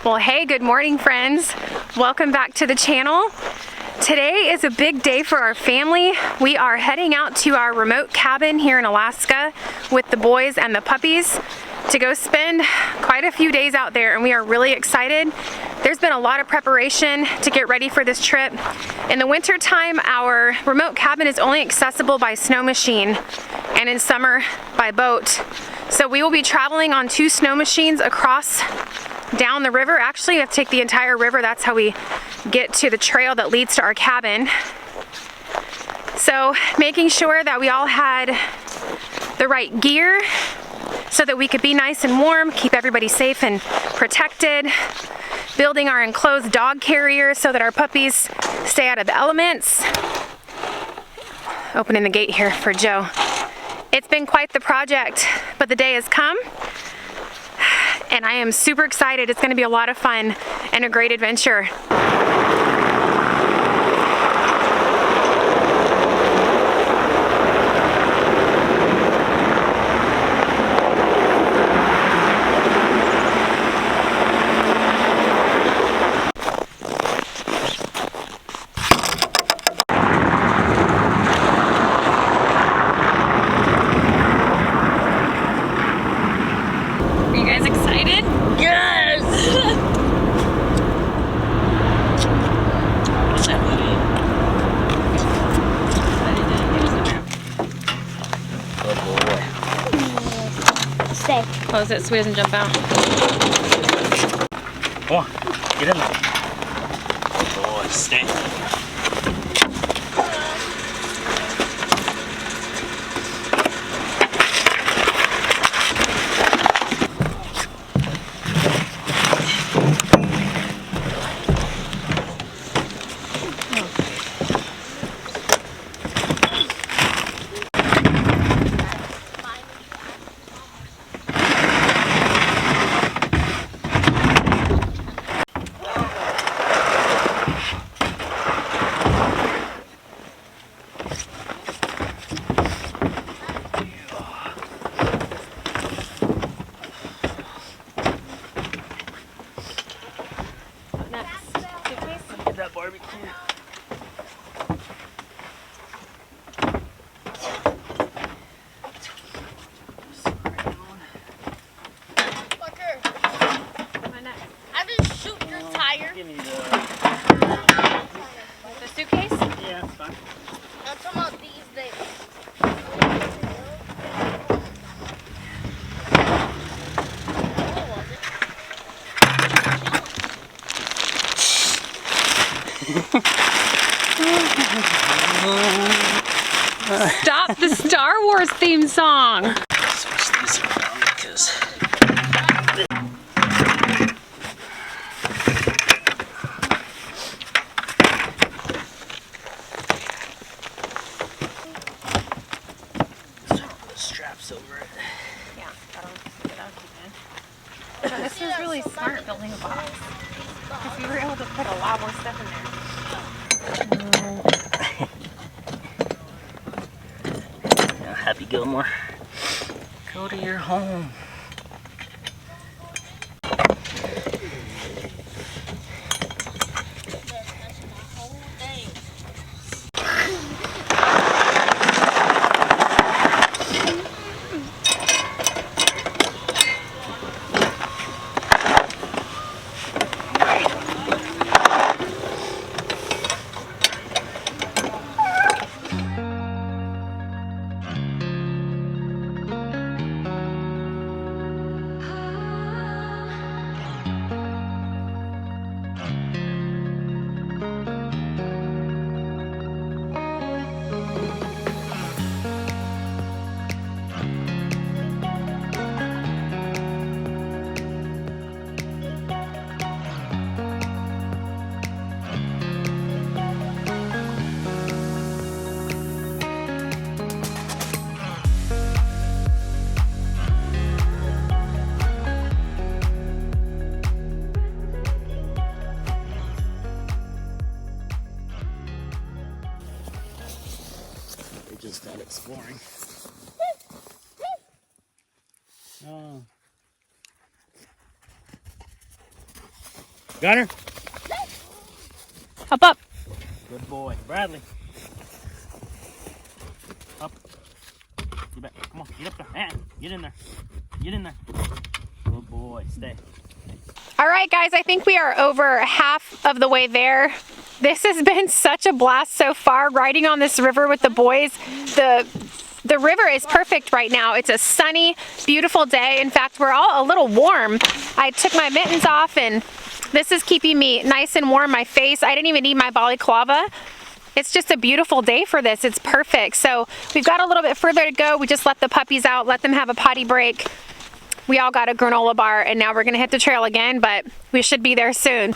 Well, hey, good morning, friends. Welcome back to the channel. Today is a big day for our family. We are heading out to our remote cabin here in Alaska with the boys and the puppies to go spend quite a few days out there, and we are really excited. There's been a lot of preparation to get ready for this trip. In the winter time, our remote cabin is only accessible by snow machine, and in summer by boat. So we will be traveling on 2 snow machines across down the river. Actually, we have to take the entire river. That's how we get to the trail that leads to our cabin. So making sure that we all had the right gear so that we could be nice and warm, keep everybody safe and protected. Building our enclosed dog carrier so that our puppies stay out of the elements. Opening the gate here for Joe. It's been quite the project, but the day has come. And I am super excited. It's going to be a lot of fun and a great adventure. Close it so he doesn't jump out. Come on, get in there. Boy, stay. Stop the Star Wars theme song. Switch these around because straps over it. Yeah, that'll keep it. So this was really smart building a box. Because we were able to put a lot more stuff in there. Yeah, Happy Gilmore. Cody, you're home. Just out exploring. Oh. Got her? Up. Good boy. Bradley. Up. You bet. Come on, get up there. Man, get in there. Get in there. Good boy. Stay. All right, guys, I think we are over half of the way there. This has been such a blast so far, riding on this river with the boys. The river is perfect right now. It's a sunny, beautiful day. In fact, we're all a little warm. I took my mittens off and this is keeping me nice and warm. My face, I didn't even need my balaclava. It's just a beautiful day for this. It's perfect. So we've got a little bit further to go. We just let the puppies out, let them have a potty break. We all got a granola bar and now we're gonna hit the trail again, but we should be there soon.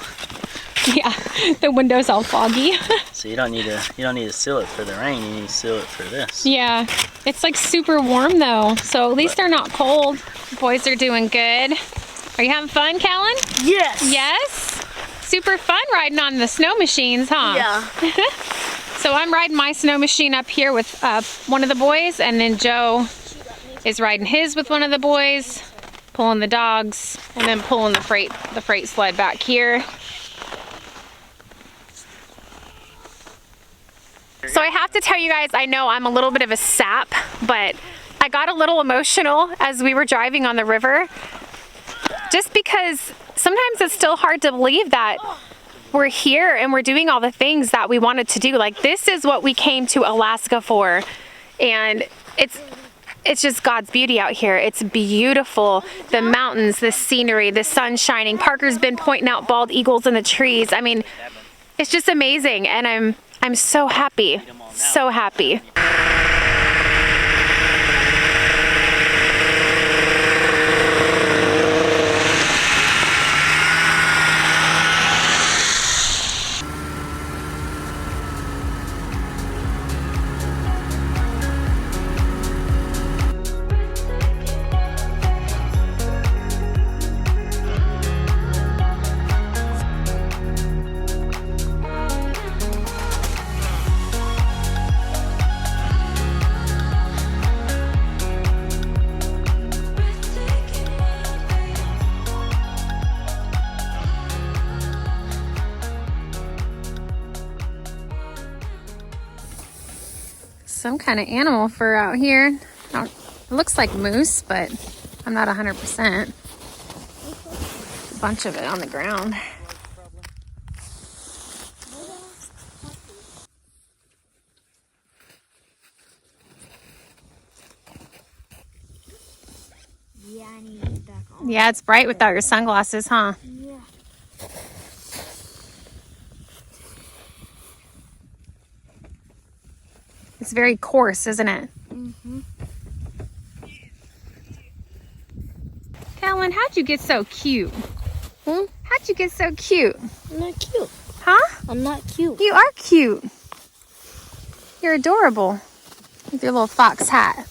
Yeah, the window's all foggy. So you don't need to seal it for the rain, you need to seal it for this. Yeah, it's like super warm though, so at least they're not cold. The boys are doing good. Are you having fun, Carlen? Yes. Yes? Super fun riding on the snow machines, huh? Yeah. So I'm riding my snow machine up here with one of the boys, and then Joe is riding his with one of the boys, pulling the dogs, and then pulling the freight sled back here. So I have to tell you guys, I know I'm a little bit of a sap, but I got a little emotional as we were driving on the river, just because sometimes it's still hard to believe that we're here and we're doing all the things that we wanted to do. Like, this is what we came to Alaska for, and it's just God's beauty out here. It's beautiful. The mountains, the scenery, the sun shining. Parker's been pointing out bald eagles in the trees. I mean, it's just amazing, and I'm so happy, so happy. Some kind of animal fur out here. It looks like moose, but I'm not 100%. A bunch of it on the ground. Yeah, I need to get back on. Yeah, it's bright without your sunglasses, huh? Yeah. It's very coarse, isn't it? Mm-hmm. Carlen, how'd you get so cute? Hmm? How'd you get so cute? I'm not cute. Huh? I'm not cute. You are cute. You're adorable. With your little fox hat.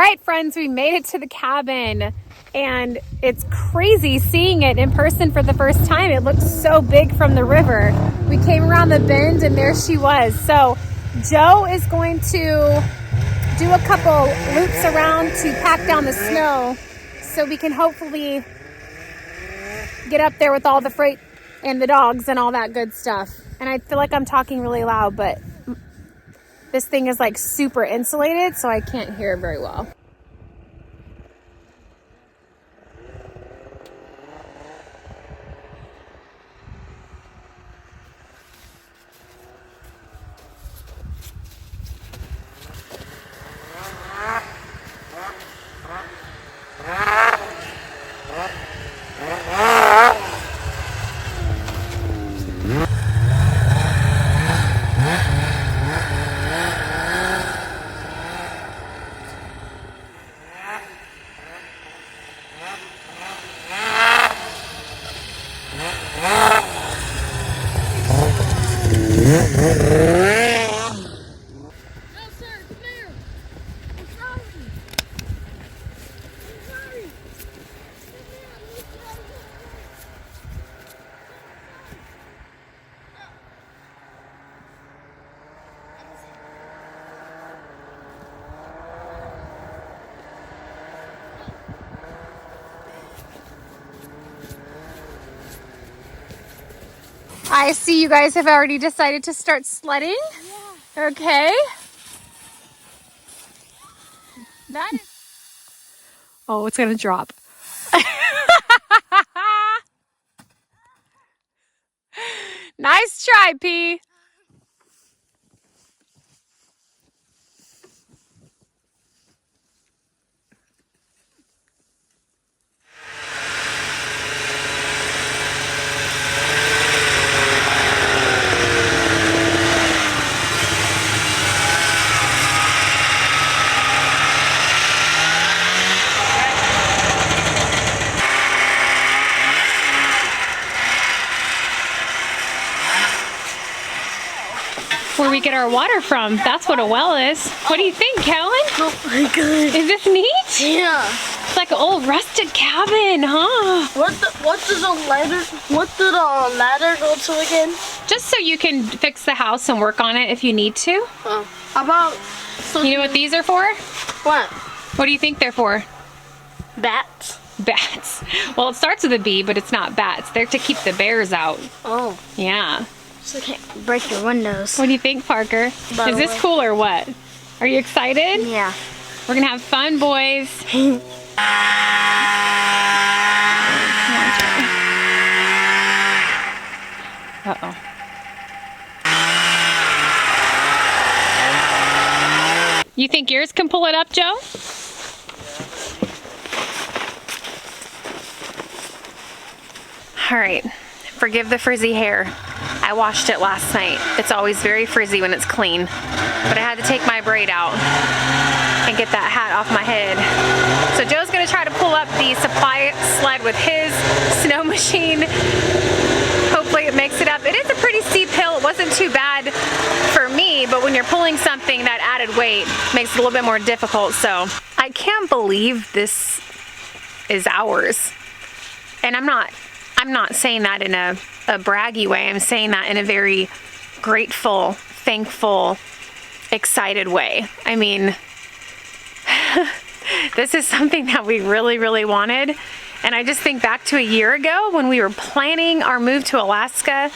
right, friends, we made it to the cabin, and it's crazy seeing it in person for the first time. It looks so big from the river. We came around the bend, and there she was. So Joe is going to do a couple loops around to pack down the snow so we can hopefully get up there with all the freight and the dogs and all that good stuff. And I feel like I'm talking really loud, but this thing is like super insulated, so I can't hear it very well. I see you guys have already decided to start sledding. Yeah. Okay. That is... Oh, it's gonna drop. Nice try, P. Where we get our water from. That's what a well is. What do you think, Carlen? Oh my god. Is this neat? Yeah. It's like an old rusted cabin, huh? What does a ladder go to again? Just so you can fix the house and work on it if you need to. Oh. How about... You know what these are for? What? What do you think they're for? Bats. Bats. Well, it starts with a B, but it's not bats. They're to keep the bears out. Oh. Yeah. So they can't break your windows. What do you think, Parker? Is this cool or what? Are you excited? Yeah. We're gonna have fun, boys. Uh-oh. You think yours can pull it up, Joe? All right. Forgive the frizzy hair. I washed it last night. It's always very frizzy when it's clean. But I had to take my braid out and get that hat off my head. So Joe's gonna try to pull up the supply sled with his snow machine. Hopefully it makes it up. It is a pretty steep hill. It wasn't too bad for me, but when you're pulling something that added weight makes it a little bit more difficult. So I can't believe this is ours. And I'm not saying that in a braggy way. I'm saying that in a very grateful, thankful, excited way. I mean, this is something that we really, really wanted. And I just think back to a year ago when we were planning our move to Alaska,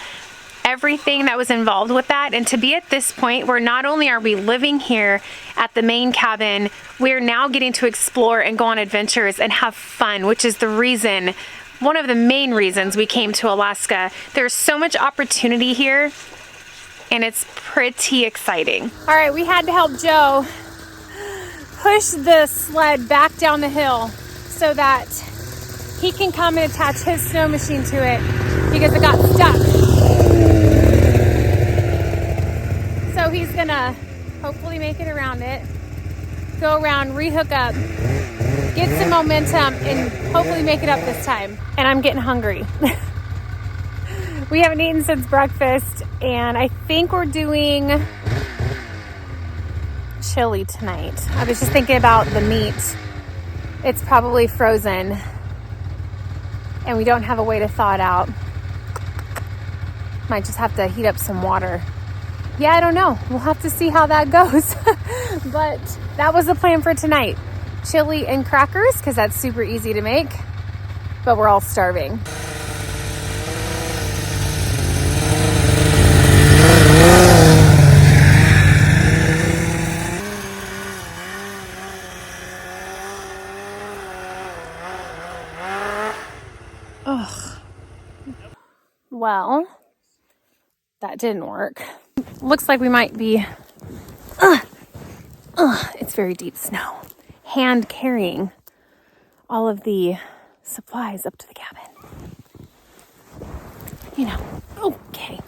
everything that was involved with that. And to be at this point where not only are we living here at the main cabin, we're now getting to explore and go on adventures and have fun, which is the reason, one of the main reasons we came to Alaska. There's so much opportunity here and it's pretty exciting. All right, we had to help Joe push the sled back down the hill so that he can come and attach his snow machine to it because it got stuck. So he's gonna hopefully make it around it, go around, rehook up, get some momentum, and hopefully make it up this time. And I'm getting hungry. We haven't eaten since breakfast, and I think we're doing chilly tonight. I was just thinking about the meat. It's probably frozen and we don't have a way to thaw it out. Might just have to heat up some water. Yeah, I don't know. We'll have to see how that goes. But that was the plan for tonight. Chili and crackers, because that's super easy to make. But we're all starving. Ugh. Well, that didn't work. Looks like we might be, it's very deep snow, hand carrying all of the supplies up to the cabin. You know, okay.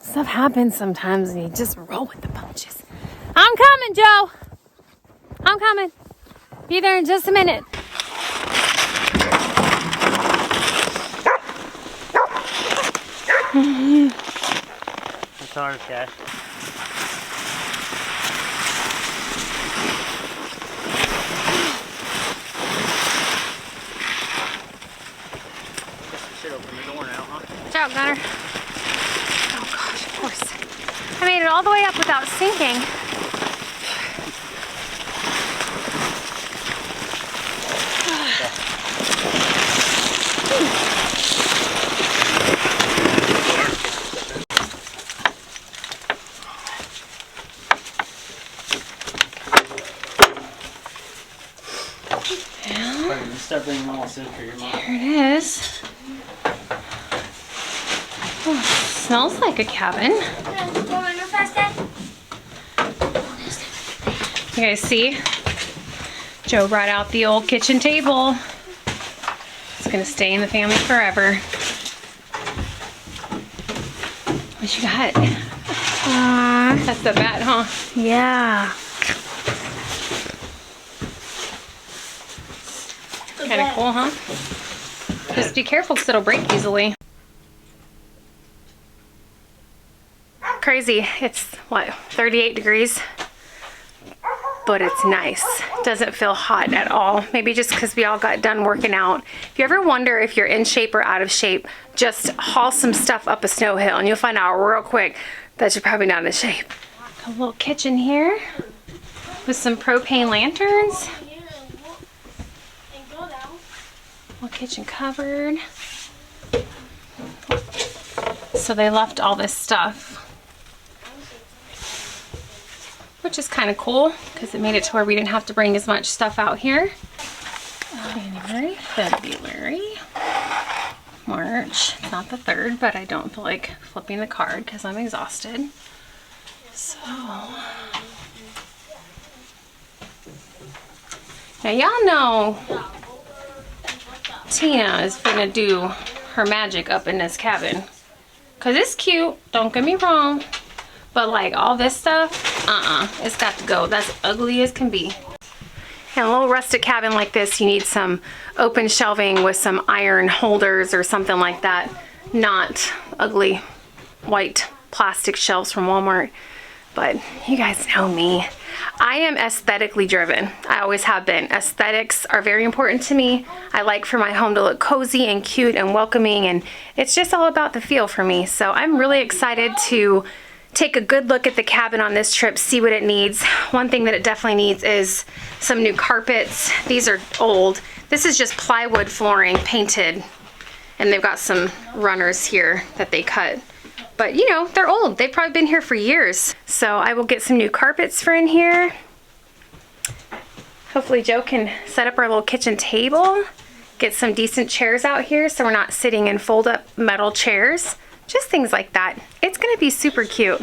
Stuff happens sometimes and you just roll with the punches. I'm coming, Joe. I'm coming. Be there in just a minute. It's ours, guys. Guess we should open the door now, huh? Watch out, Gunner. Oh gosh, of course. I made it all the way up without sinking. Start bringing all this in for your mom. Here it is. Oh, smells like a cabin. You guys see? Joe brought out the old kitchen table. It's gonna stay in the family forever. What you got? That's the bat, huh? Yeah. Kind of cool, huh? Just be careful because it'll break easily. Crazy. It's what, 38 degrees? But it's nice. Doesn't feel hot at all. Maybe just because we all got done working out. If you ever wonder if you're in shape or out of shape, just haul some stuff up a snow hill and you'll find out real quick that you're probably not in shape. A little kitchen here with some propane lanterns. Little kitchen cupboard. So they left all this stuff, which is kind of cool because it made it to where we didn't have to bring as much stuff out here. January, February, March. It's not the 3rd, but I don't feel like flipping the card because I'm exhausted. So now y'all know Tina is gonna do her magic up in this cabin. Cause it's cute, don't get me wrong. But like all this stuff, it's got to go. That's ugly as can be. In a little rustic cabin like this, you need some open shelving with some iron holders or something like that. Not ugly white plastic shelves from Walmart. But you guys know me. I am aesthetically driven. I always have been. Aesthetics are very important to me. I like for my home to look cozy and cute and welcoming, and it's just all about the feel for me. So I'm really excited to take a good look at the cabin on this trip, see what it needs. One thing that it definitely needs is some new carpets. These are old. This is just plywood flooring painted, and they've got some runners here that they cut. But you know, they're old. They've probably been here for years. So I will get some new carpets for in here. Hopefully Joe can set up our little kitchen table. Get some decent chairs out here so we're not sitting in fold up metal chairs. Just things like that. It's gonna be super cute.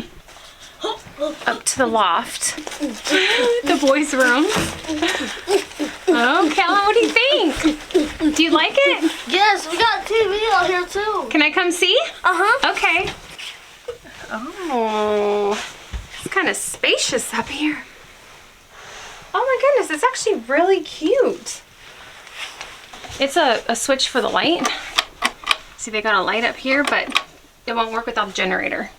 Up to the loft. The boys' room. Oh, Carlen, what do you think? Do you like it? Yes, we got TV out here too. Can I come see? Uh-huh. Okay. Oh, it's kind of spacious up here. Oh my goodness, it's actually really cute. It's a switch for the light. See, they got a light up here, but it won't work without the generator.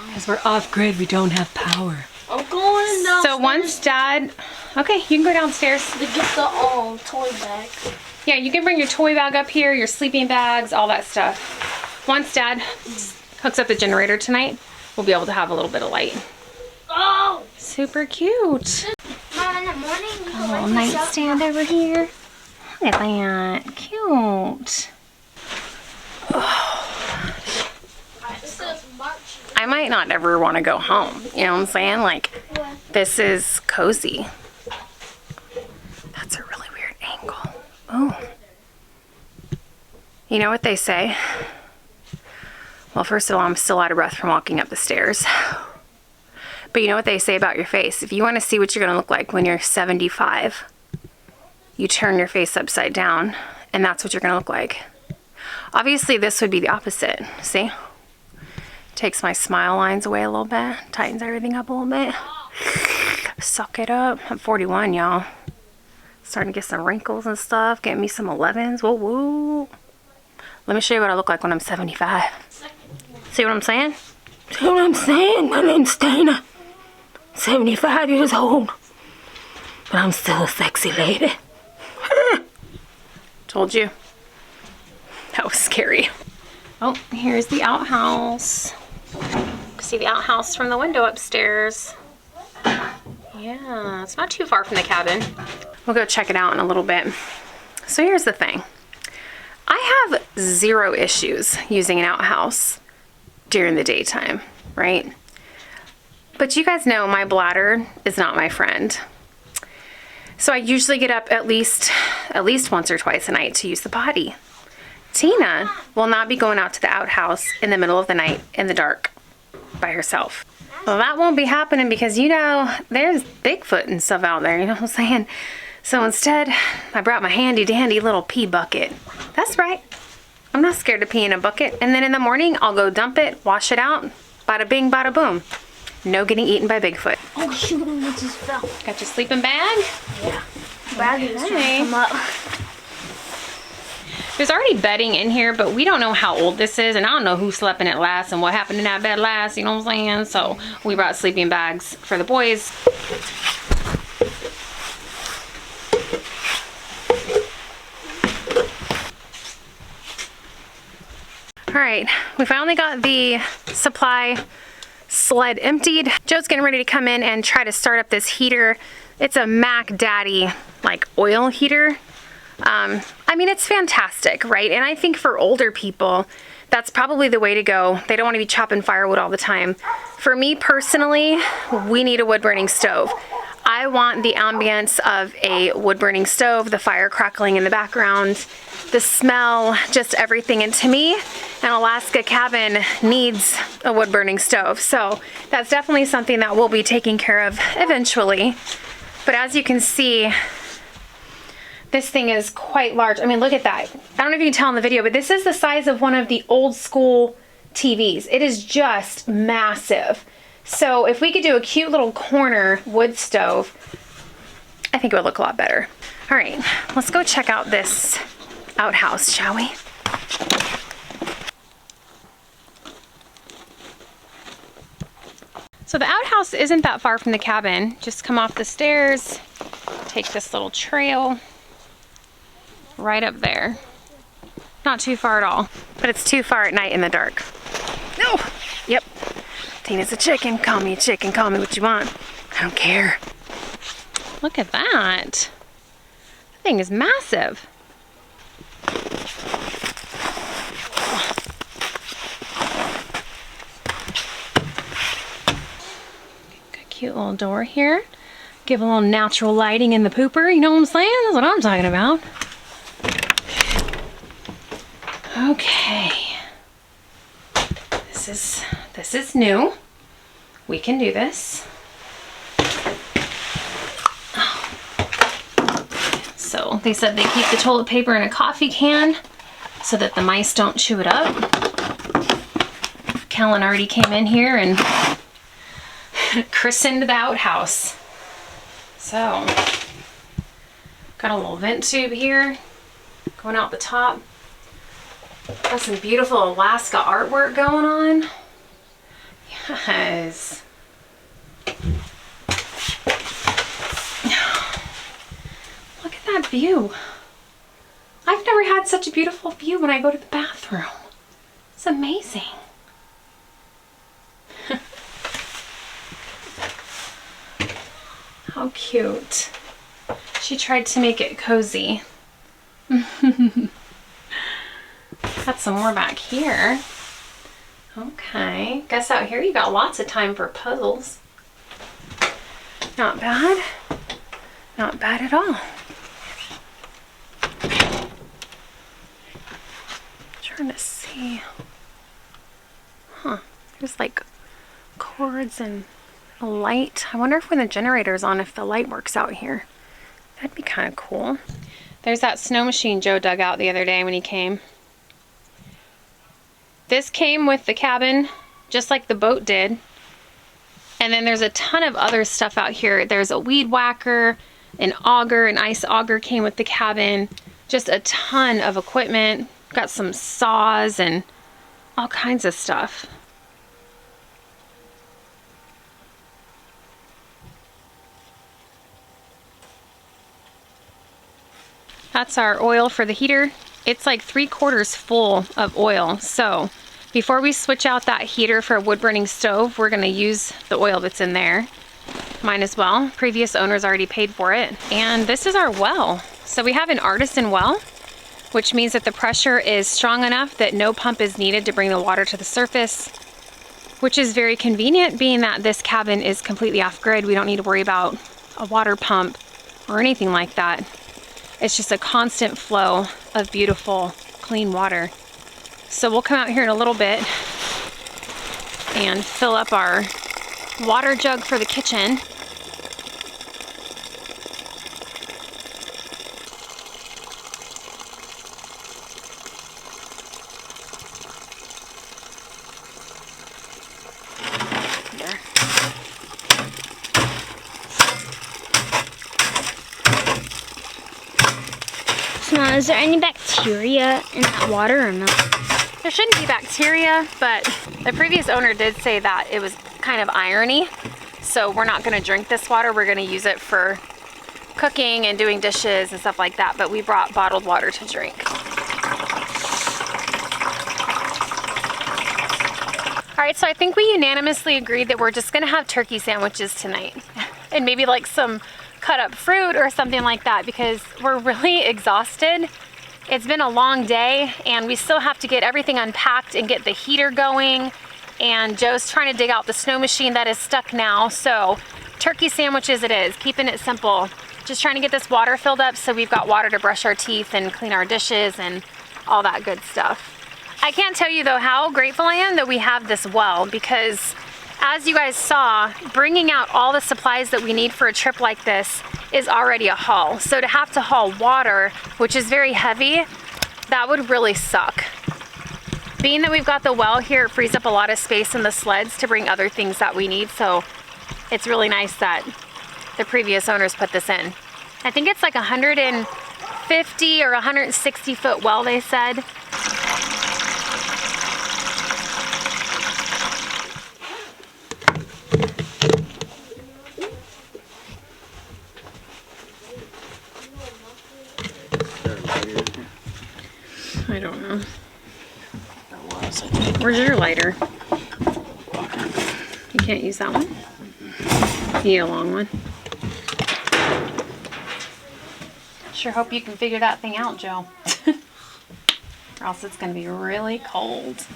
Because we're off grid, we don't have power. I'm going down. downstairs? So once Dad, okay, you can go downstairs. To get the toy bag. Yeah, you can bring your toy bag up here, your sleeping bags, all that stuff. Once Dad hooks up the generator tonight, we'll be able to have a little bit of light. Oh! Super cute. Mom, in the morning, you A little nightstand over here. Look at that. Cute. I might not ever want to go home. You know what I'm saying? Like, this is cozy. That's a really weird angle. Oh. You know what they say? Well, first of all, I'm still out of breath from walking up the stairs. But you know what they say about your face? If you want to see what you're going to look like when you're 75, you turn your face upside down, and that's what you're going to look like. Obviously, this would be the opposite. See? Takes my smile lines away a little bit. Tightens everything up a little bit. Suck it up. I'm 41, y'all. Starting to get some wrinkles and stuff. Getting me some 11s. Whoa, whoa. Let me show you what I look like when I'm 75. See what I'm saying? See what I'm saying? My name's Dana. 75 years old. But I'm still a sexy lady. Told you. That was scary. Oh, here's the outhouse. See the outhouse from the window upstairs. Yeah, it's not too far from the cabin. We'll go check it out in a little bit. So here's the thing. I have zero issues using an outhouse during the daytime, right? But you guys know my bladder is not my friend. So I usually get up at least once or twice a night to use the potty. Tina will not be going out to the outhouse in the middle of the night in the dark by herself. Well, that won't be happening because, you know, there's Bigfoot and stuff out there, you know what I'm saying? So instead, I brought my handy dandy little pee bucket. That's right. I'm not scared to pee in a bucket. And then in the morning, I'll go dump it, wash it out. Bada bing, bada boom. No getting eaten by Bigfoot. Oh, shoot, I just fell. Got your sleeping bag? Yeah. Bag is trying to come up. There's already bedding in here, but we don't know how old this is, and I don't know who slept in it last and what happened in that bed last, you know what I'm saying? So we brought sleeping bags for the boys. All right, we finally got the supply sled emptied. Joe's getting ready to come in and try to start up this heater. It's a Mac Daddy like oil heater. I mean, it's fantastic, right? And I think for older people, that's probably the way to go. They don't want to be chopping firewood all the time. For me personally, we need a wood burning stove. I want the ambience of a wood burning stove, the fire crackling in the background, the smell, just everything. And to me, an Alaska cabin needs a wood burning stove. So that's definitely something that we'll be taking care of eventually. But as you can see, this thing is quite large. I mean, look at that. I don't know if you can tell in the video, but this is the size of one of the old school TVs. It is just massive. So if we could do a cute little corner wood stove, I think it would look a lot better. All right, let's go check out this outhouse, shall we? So the outhouse isn't that far from the cabin. Just come off the stairs, take this little trail right up there. Not too far at all, but it's too far at night in the dark. No! Yep. Tina's a chicken. Call me a chicken. Call me what you want. I don't care. Look at that. That thing is massive. Got a cute little door here. Give a little natural lighting in the pooper. You know what I'm saying? That's what I'm talking about. Okay. This is new. We can do this. So they said they keep the toilet paper in a coffee can so that the mice don't chew it up. Carlen already came in here and christened the outhouse. So, got a little vent tube here going out the top. Got some beautiful Alaska artwork going on. Yes. that view. I've never had such a beautiful view when I go to the bathroom. It's amazing. How cute. She tried to make it cozy. Got some more back here. Okay, guess out here you got lots of time for puzzles. Not bad. Not bad at all. Trying to see. Huh, there's like cords and a light. I wonder if when the generator's on, if the light works out here. That'd be kind of cool. There's that snow machine Joe dug out the other day when he came. This came with the cabin, just like the boat did. And then there's a ton of other stuff out here. There's a weed whacker, an auger, an ice auger came with the cabin. Just a ton of equipment. Got some saws and all kinds of stuff. That's our oil for the heater. It's like 3/4 full of oil. So before we switch out that heater for a wood burning stove, we're gonna use the oil that's in there. Mine as well. Previous owners already paid for it. And this is our well. So we have an artisan well, which means that the pressure is strong enough that no pump is needed to bring the water to the surface, which is very convenient being that this cabin is completely off grid. We don't need to worry about a water pump or anything like that. It's just a constant flow of beautiful, clean water. So we'll come out here in a little bit and fill up our water jug for the kitchen. Is there any bacteria in that water or not? There shouldn't be bacteria, but the previous owner did say that it was kind of irony. So we're not gonna drink this water. We're gonna use it for cooking and doing dishes and stuff like that, but we brought bottled water to drink. All right, so I think we unanimously agreed that we're just gonna have turkey sandwiches tonight and maybe like some cut up fruit or something like that because we're really exhausted. It's been a long day and we still have to get everything unpacked and get the heater going, and Joe's trying to dig out the snow machine that is stuck now. So turkey sandwiches it is, keeping it simple. Just trying to get this water filled up so we've got water to brush our teeth and clean our dishes and all that good stuff. I can't tell you though how grateful I am that we have this well, because as you guys saw, bringing out all the supplies that we need for a trip like this is already a haul. So to have to haul water, which is very heavy, that would really suck. Being that we've got the well here, it frees up a lot of space in the sleds to bring other things that we need. So it's really nice that the previous owners put this in. I think it's like 150 or 160 foot well, they said. I don't know. Where's your lighter? You can't use that one? You need a long one. Sure hope you can figure that thing out, Joe. Or else it's going to be really cold.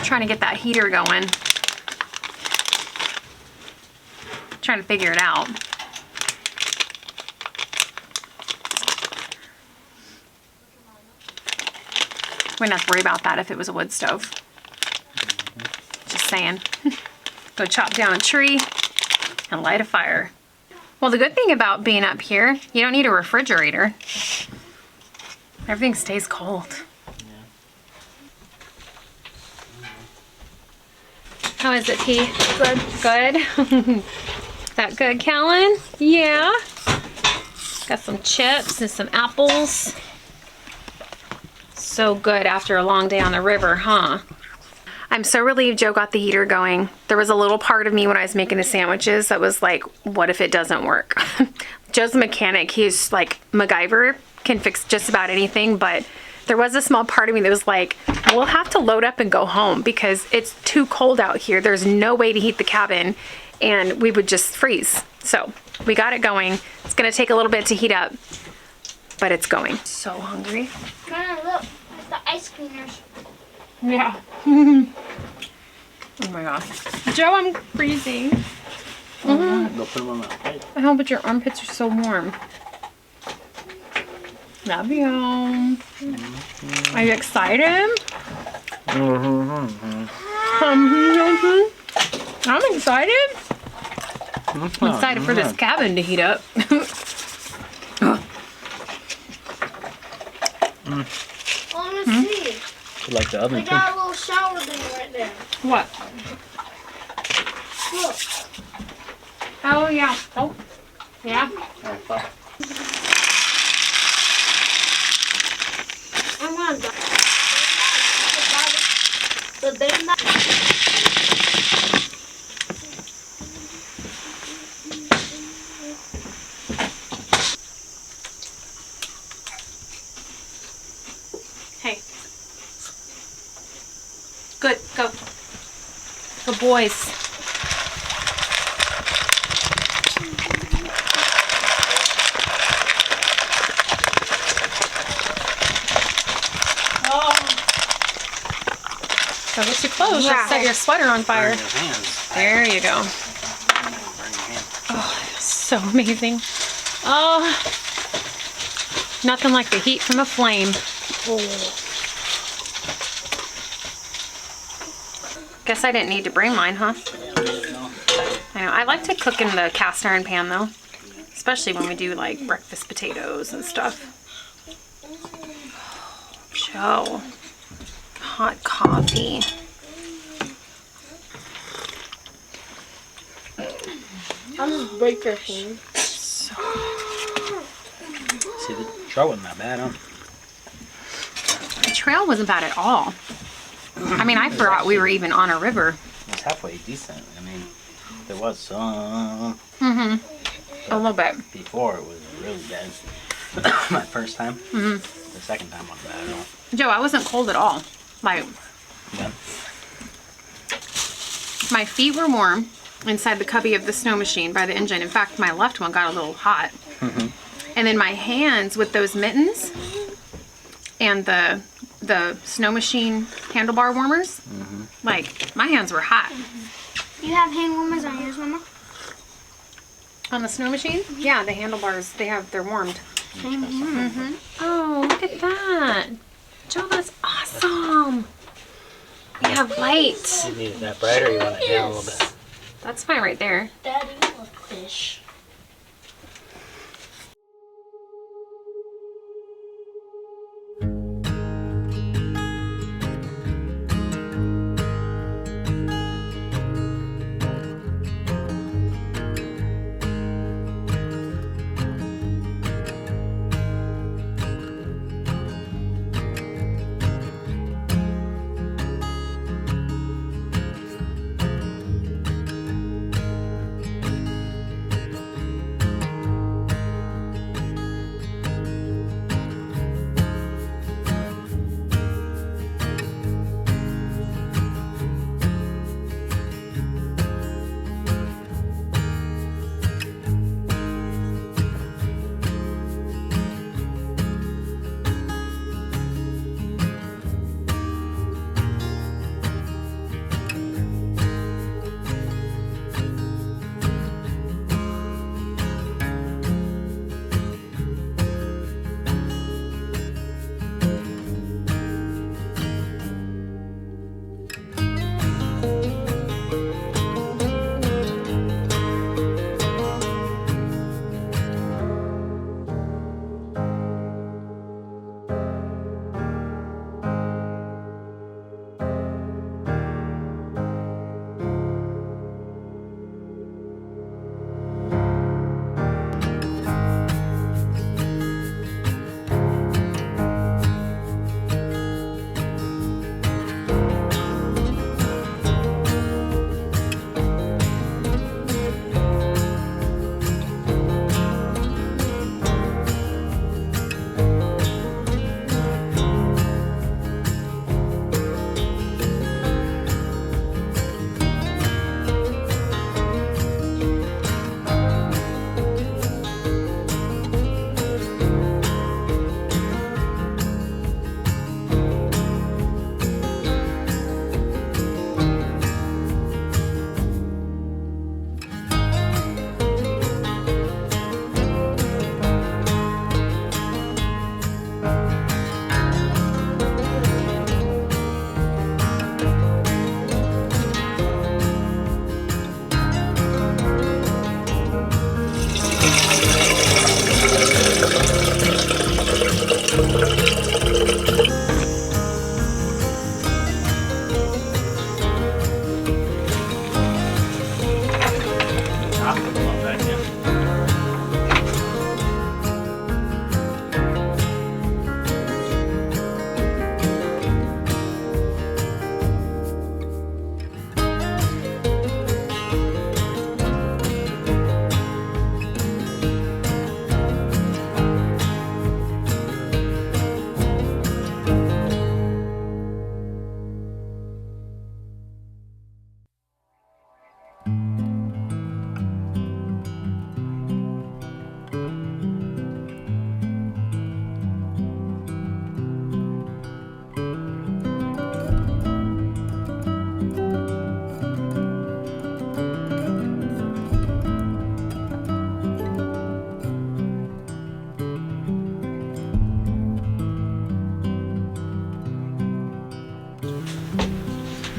Trying to get that heater going. Trying to figure it out. Wouldn't have to worry about that if it was a wood stove. Just saying. Go chop down a tree and light a fire. Well, the good thing about being up here, you don't need a refrigerator. Everything stays cold. How is it, P? Good. Good? That good, Carlen? Yeah. Got some chips and some apples. So good after a long day on the river, huh? I'm so relieved Joe got the heater going. There was a little part of me when I was making the sandwiches that was like, what if it doesn't work? Joe's a mechanic. He's like MacGyver, can fix just about anything, but there was a small part of me that was like, we'll have to load up and go home because it's too cold out here. There's no way to heat the cabin and we would just freeze. So we got it going. It's gonna take a little bit to heat up, but it's going. So hungry. Mama, look, at the ice cleaners. Yeah. Oh my gosh. Joe, I'm freezing. Go put them on that plate. I know, but your armpits are so warm. Love you. Are you excited? I'm excited. I'm excited for this cabin to heat up. Let me see. Like the They oven too. got a little shower thing right there. What? Look. Oh, yeah. Oh, yeah. I'm gonna die. The big Hey. Good. Go. Good boys. Don't get too close. You'll set your sweater on fire. Burn your hands. There you go. Burn your hands. Oh, so amazing. Oh, nothing like the heat from a flame. Guess I didn't need to bring mine, huh? I know. I like to cook in the cast iron pan though, especially when we do like breakfast potatoes and stuff. Joe, hot coffee. I'll just break your hand. See, the trail wasn't that bad, huh? The trail wasn't bad at all. I mean, I forgot we were even on a river. It was halfway decent. I mean, there was some. A little bit. Before it was really bad. My first time. The second time wasn't bad at all. Joe, I wasn't cold at all. Like, Yeah. my feet were warm inside the cubby of the snow machine by the engine. In fact, my left one got a little hot. And then my hands with those mittens and the snow machine handlebar warmers, like, my hands were hot. You have hand warmers on yours, Mama? On the snow machine? Yeah, the handlebars, they're warmed. Oh, look at that. Joe, that's awesome. We have light. You need it that bright or you want it down a little bit? That's fine right there. Daddy, a fish.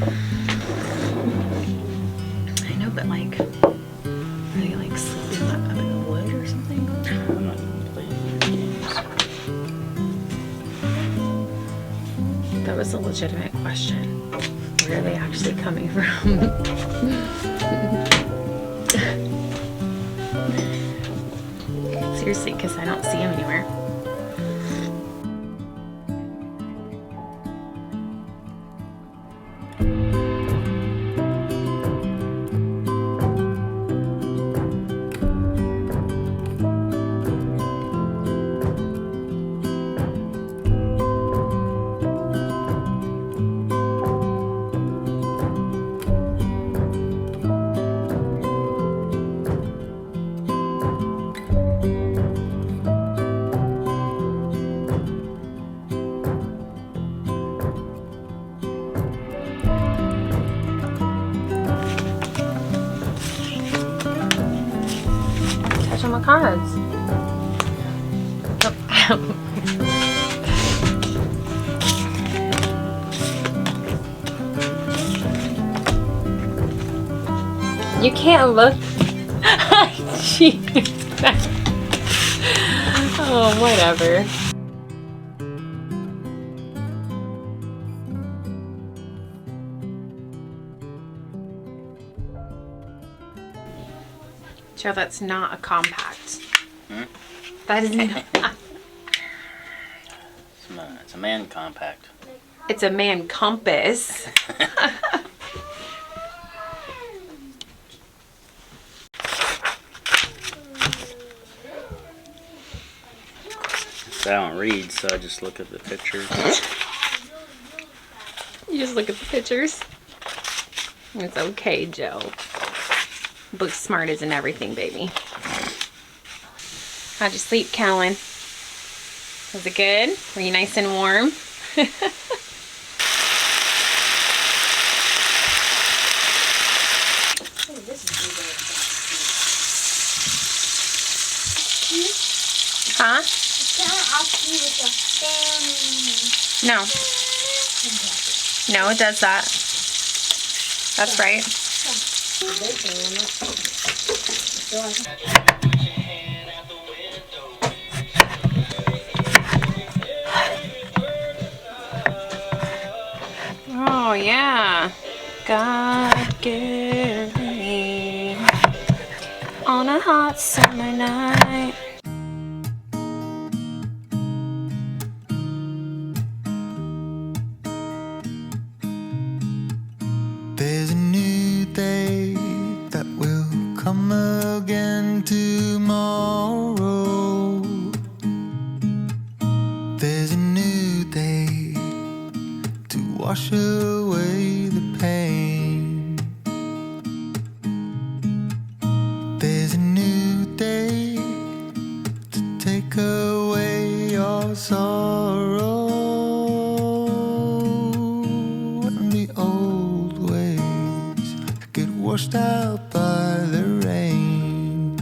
I know, but like, are they like sleeping up in the wood or something? I'm not even playing video games. That was a legitimate question. Where are they actually coming from? Seriously, because I don't see them anywhere. Touching my cards. Oh. You can't look. Jeez. Oh, whatever. Joe, that's not a compact. Hmm? That is not. It's a man compact. It's a man compass. So I don't read, so I just look at the pictures. You just look at the pictures. It's okay, Joe. Book smart isn't everything, baby. How'd you sleep, Carlen? Was it good? Were you nice and warm? Huh? No. No, it does that. That's right. Oh, yeah. God give me on a hot summer night. There's a new day that will come again tomorrow. There's a new day to wash away the pain. There's a new day to take away your sorrow and the old ways get washed out by the rain.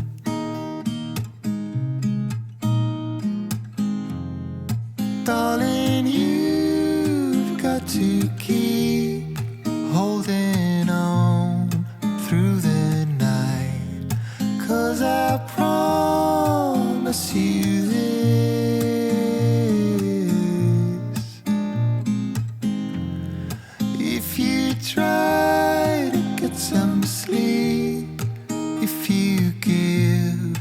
Darling, you've got to keep holding on through the night, 'cause I promise you this: if you try to get some sleep, if you give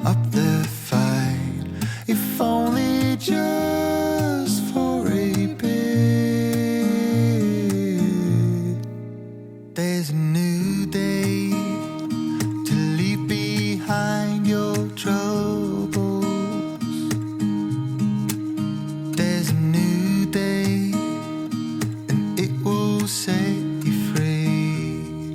up the fight, if only just for a bit, there's a new day to leave behind your troubles. There's a new day and it will set you free.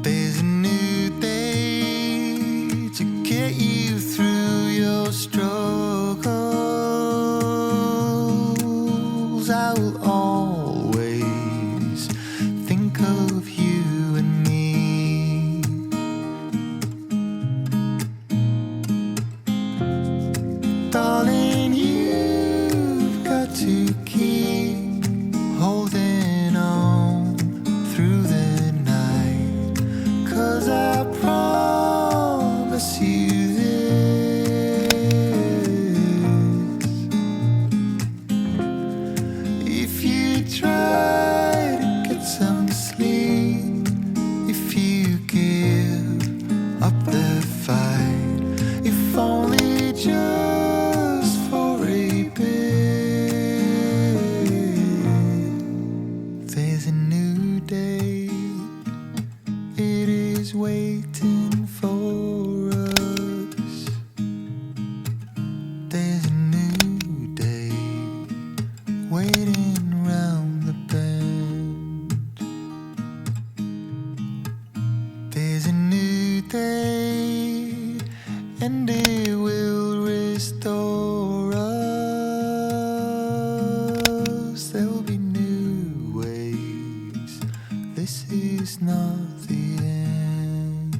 There's a new day to get you through your struggles. I will always think of you and me. Darling, you've got to keep try to get some sleep. If you give up the fight, if only just for a bit. There's a new day, it is waiting for us. There's a new day waiting round the bend. There's a new day, and it will restore us. There'll be new ways. This is not the end.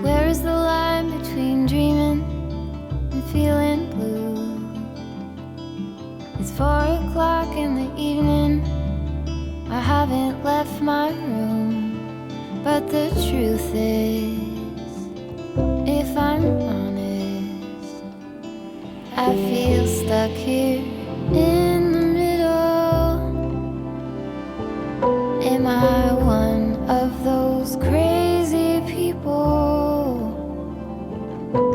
Where is the line between dreaming and feeling blue? It's 4 o'clock in the evening. I haven't left my room, but the truth is, if I'm honest, I feel stuck here in the middle. Am I one of those crazy people?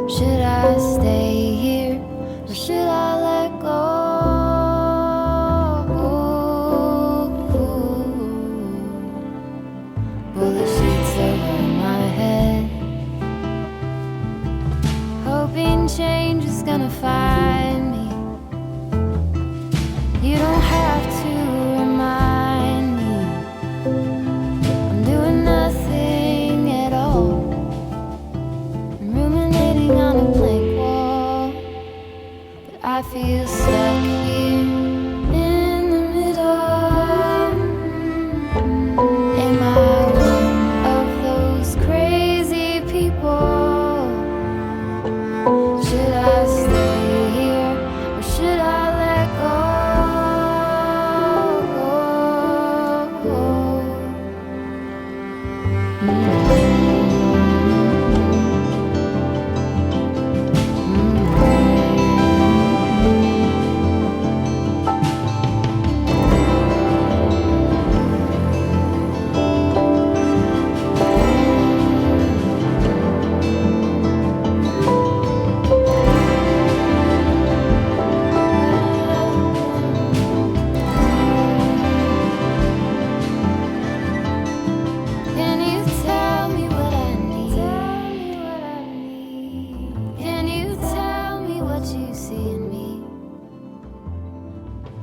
Should I stay here or should I let go? Pull the sheets over my head, hoping change is gonna find me. You don't have to remind me I'm doing nothing at all. I'm ruminating on a blank wall, but I feel stuck here in the middle. Am I one of those crazy people? Should I stay here or should I let go? Can you tell me what I need? Can you tell me what you see in me?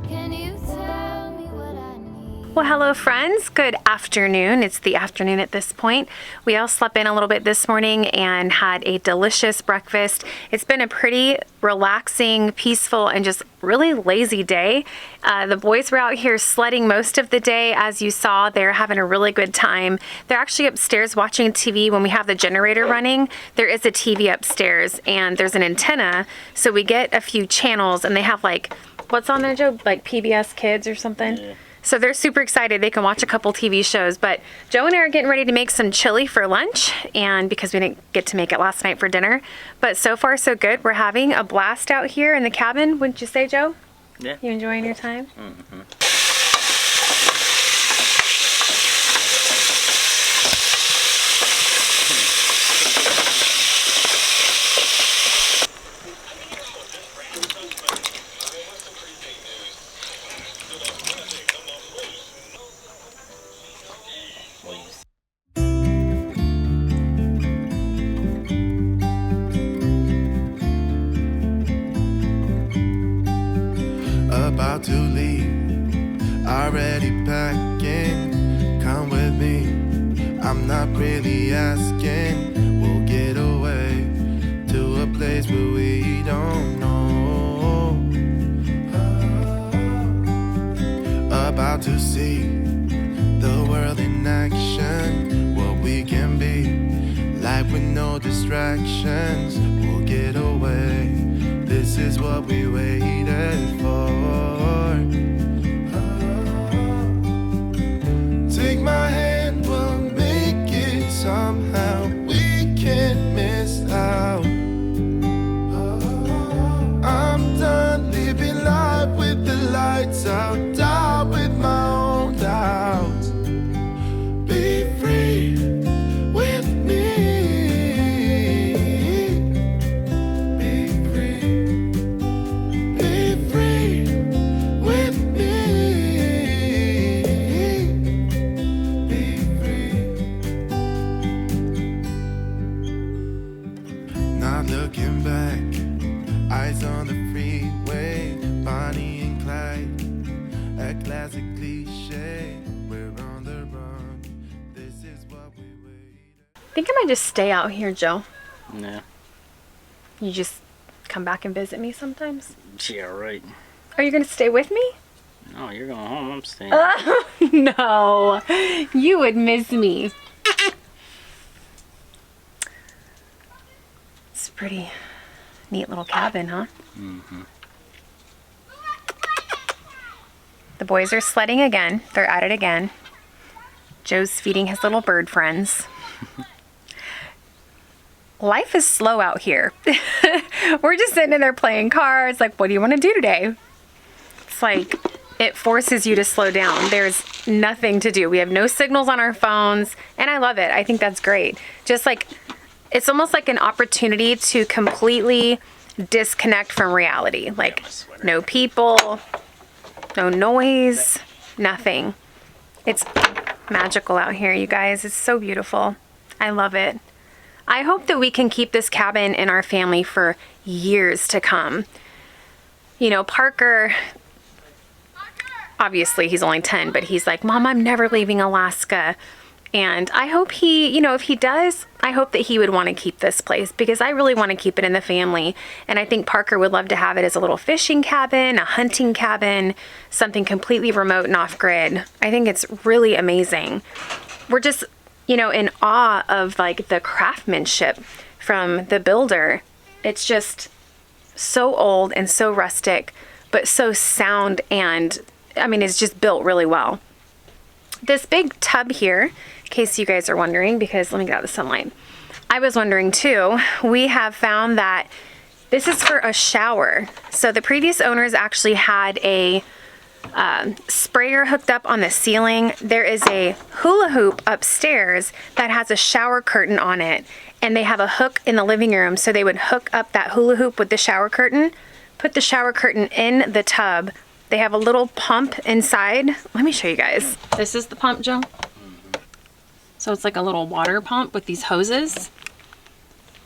Can you tell me what I need? Well, hello friends. Good afternoon. It's the afternoon at this point. We all slept in a little bit this morning and had a delicious breakfast. It's been a pretty relaxing, peaceful, and just really lazy day. The boys were out here sledding most of the day. As you saw, they're having a really good time. They're actually upstairs watching TV. When we have the generator running, there is a TV upstairs and there's an antenna. So we get a few channels and they have like, what's on there, Joe? Like PBS Kids or something? Yeah. So they're super excited. They can watch a couple TV shows. But Joe and I are getting ready to make some chili for lunch, and because we didn't get to make it last night for dinner. But so far so good. We're having a blast out here in the cabin. Wouldn't you say, Joe? Yeah. You enjoying your time? Mm-hmm. to leave, already packing. Come with me, I'm not really asking. We'll get away to a place where we don't know. About to see the world in action, what we can be, life with no distractions. We'll get away, this is what we waited for. Take my hand, we'll make it somehow. We can't miss out. I'm done living life with the lights out, down with my own doubts. Be free with me. Be free. Be free with me. Be free. Not looking back, eyes on the freeway, Bonnie and Clyde, a classic cliche. We're on the run. This is what we wait. I think I might just stay out here, Joe. Yeah. You just come back and visit me sometimes? Yeah, right. Are you gonna stay with me? No, you're going home. I'm staying. No, you would miss me. It's a pretty neat little cabin, huh? Mm-hmm. The boys are sledding again. They're at it again. Joe's feeding his little bird friends. Life is slow out here. We're just sitting in there playing cards. Like, what do you want to do today? It's like, it forces you to slow down. There's nothing to do. We have no signals on our phones, and I love it. I think that's great. Just like, it's almost like an opportunity to completely disconnect from reality. Like, no people, no noise, nothing. It's magical out here, you guys. It's so beautiful. I love it. I hope that we can keep this cabin in our family for years to come. You know, Parker, obviously he's only 10, but he's like, Mom, I'm never leaving Alaska. And I hope he, you know, if he does, I hope that he would want to keep this place because I really want to keep it in the family. And I think Parker would love to have it as a little fishing cabin, a hunting cabin, something completely remote and off grid. I think it's really amazing. We're just, you know, in awe of like the craftsmanship from the builder. It's just so old and so rustic, but so sound, and I mean, it's just built really well. This big tub here, in case you guys are wondering, because let me get out the sunlight. I was wondering too, we have found that this is for a shower. So the previous owners actually had a sprayer hooked up on the ceiling. There is a hula hoop upstairs that has a shower curtain on it, and they have a hook in the living room, so they would hook up that hula hoop with the shower curtain, put the shower curtain in the tub. They have a little pump inside. Let me show you guys. This is the pump, Joe. So it's like a little water pump with these hoses.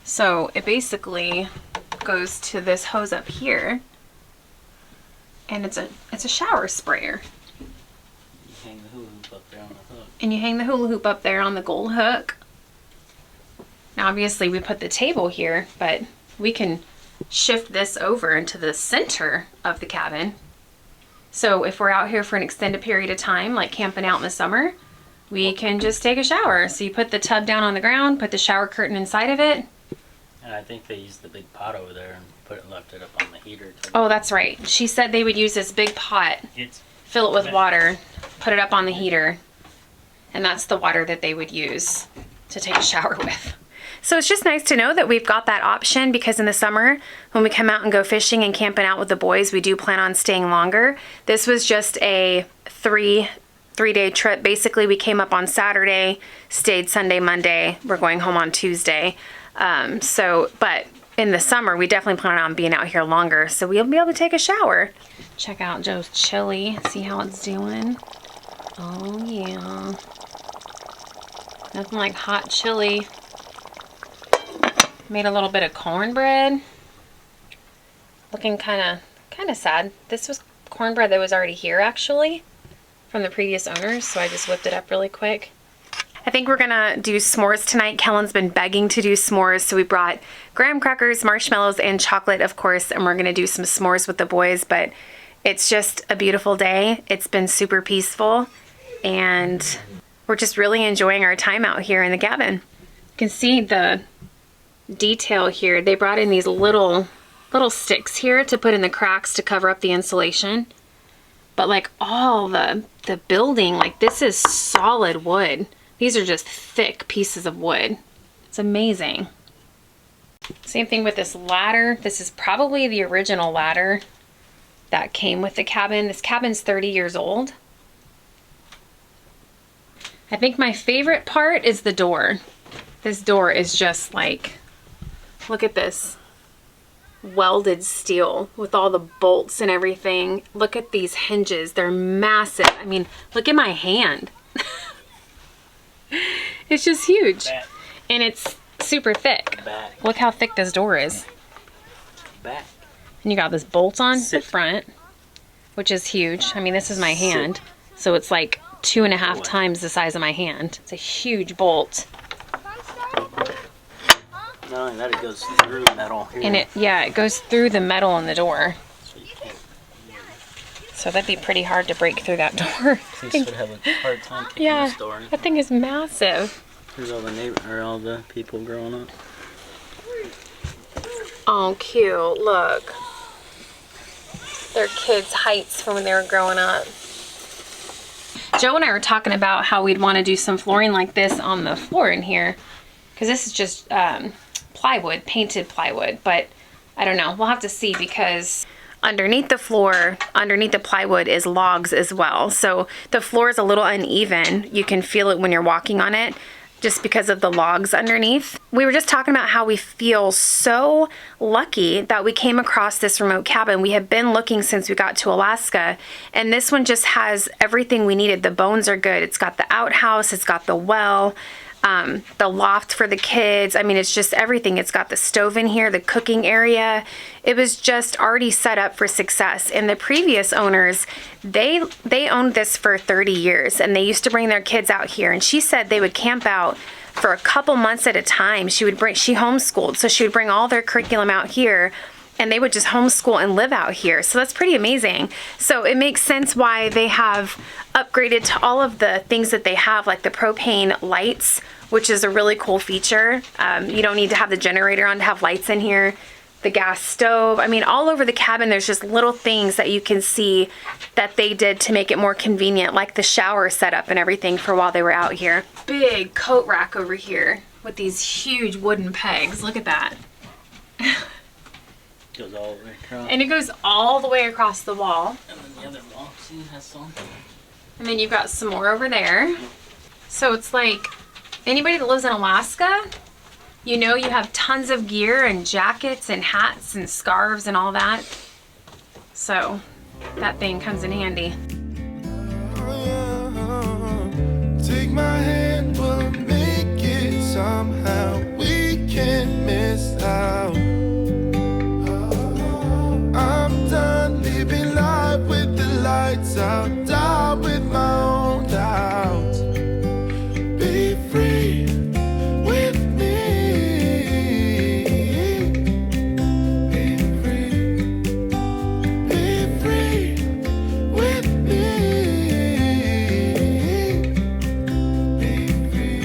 So it basically goes to this hose up here, and it's a shower sprayer. You hang the hula hoop up there on the hook. And you hang the hula hoop up there on the gold hook. Now obviously we put the table here, but we can shift this over into the center of the cabin. So if we're out here for an extended period of time, like camping out in the summer, we can just take a shower. So you put the tub down on the ground, put the shower curtain inside of it. And I think they used the big pot over there and left it up on the heater. Oh, that's right. She said they would use this big pot, fill it with water, put it up on the heater, and that's the water that they would use to take a shower with. So it's just nice to know that we've got that option, because in the summer, when we come out and go fishing and camping out with the boys, we do plan on staying longer. This was just a three-day trip. Basically, we came up on Saturday, stayed Sunday, Monday. We're going home on Tuesday. But in the summer, we definitely plan on being out here longer, so we'll be able to take a shower. Check out Joe's chili, see how it's doing. Oh yeah. Nothing like hot chili. Made a little bit of cornbread. Looking kind of sad. This was cornbread that was already here actually from the previous owners, so I just whipped it up really quick. I think we're gonna do s'mores tonight. Kellen's been begging to do s'mores, so we brought graham crackers, marshmallows, and chocolate, of course, and we're gonna do some s'mores with the boys, but it's just a beautiful day. It's been super peaceful, and we're just really enjoying our time out here in the cabin. You can see the detail here. They brought in these little sticks here to put in the cracks to cover up the insulation. But like all the building, like this is solid wood. These are just thick pieces of wood. It's amazing. Same thing with this ladder. This is probably the original ladder that came with the cabin. This cabin's 30 years old. I think my favorite part is the door. This door is just like, look at this. Welded steel with all the bolts and everything. Look at these hinges. They're massive. I mean, look at my hand. It's just huge. Back. And it's super thick. Back. Look how thick this door is. Back. And you got this bolt on Sit. the front, which is huge. I mean, this is my hand. So it's like 2.5 times the size of my hand. It's a huge bolt. Not only that, it goes through metal here. And it goes through the metal in the door. So you can't. So that'd be pretty hard to break through that door. Things would have a hard time kicking Yeah, this door. that thing is massive. Here's all the people growing up. Oh, cute. Look. Their kids' heights from when they were growing up. Joe and I were talking about how we'd want to do some flooring like this on the floor in here. Because this is just plywood, painted plywood. But I don't know. We'll have to see because underneath the floor, underneath the plywood is logs as well. So the floor is a little uneven. You can feel it when you're walking on it just because of the logs underneath. We were just talking about how we feel so lucky that we came across this remote cabin. We have been looking since we got to Alaska, and this one just has everything we needed. The bones are good. It's got the outhouse, it's got the well, the loft for the kids. I mean, it's just everything. It's got the stove in here, the cooking area. It was just already set up for success. And the previous owners, they owned this for 30 years, and they used to bring their kids out here. And she said they would camp out for a couple months at a time. She homeschooled, so she would bring all their curriculum out here, and they would just homeschool and live out here. So that's pretty amazing. So it makes sense why they have upgraded to all of the things that they have, like the propane lights, which is a really cool feature. You don't need to have the generator on to have lights in here. The gas stove. I mean, all over the cabin, there's just little things that you can see that they did to make it more convenient, like the shower setup and everything for while they were out here. Big coat rack over here with these huge wooden pegs. Look at that. Goes all the way across. And it goes all the way across the wall. And then the other wall, see, has some. And then you've got some more over there. So it's like anybody that lives in Alaska, you know you have tons of gear and jackets and hats and scarves and all that. So that thing comes in handy. Take my hand, we'll make it somehow. We can't miss out. I'm done living life with the lights out. Die with my own doubts. Be free with me. Be free. Be free with me. Be free.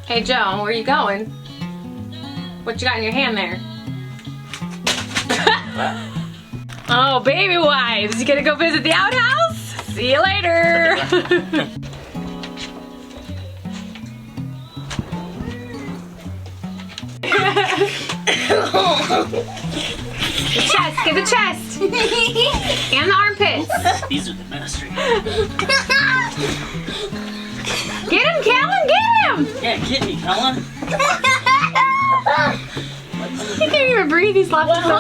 Hey Joe, where you going? What you got in your hand there? Oh, baby wipes. You gonna go visit the outhouse? See you later. The chest, get the chest. And the armpits. These are the ministry. Get him, Callan, get him! Yeah, get me, Carlen. He can't even breathe. He's laughing so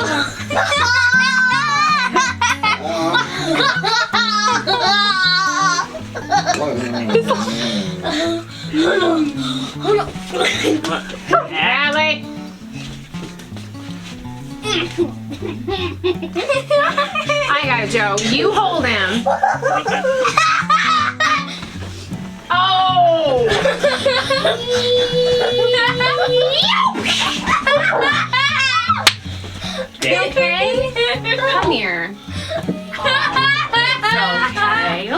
Allie. I got it, Joe. You hold him. Oh! You okay? Come here. It's okay.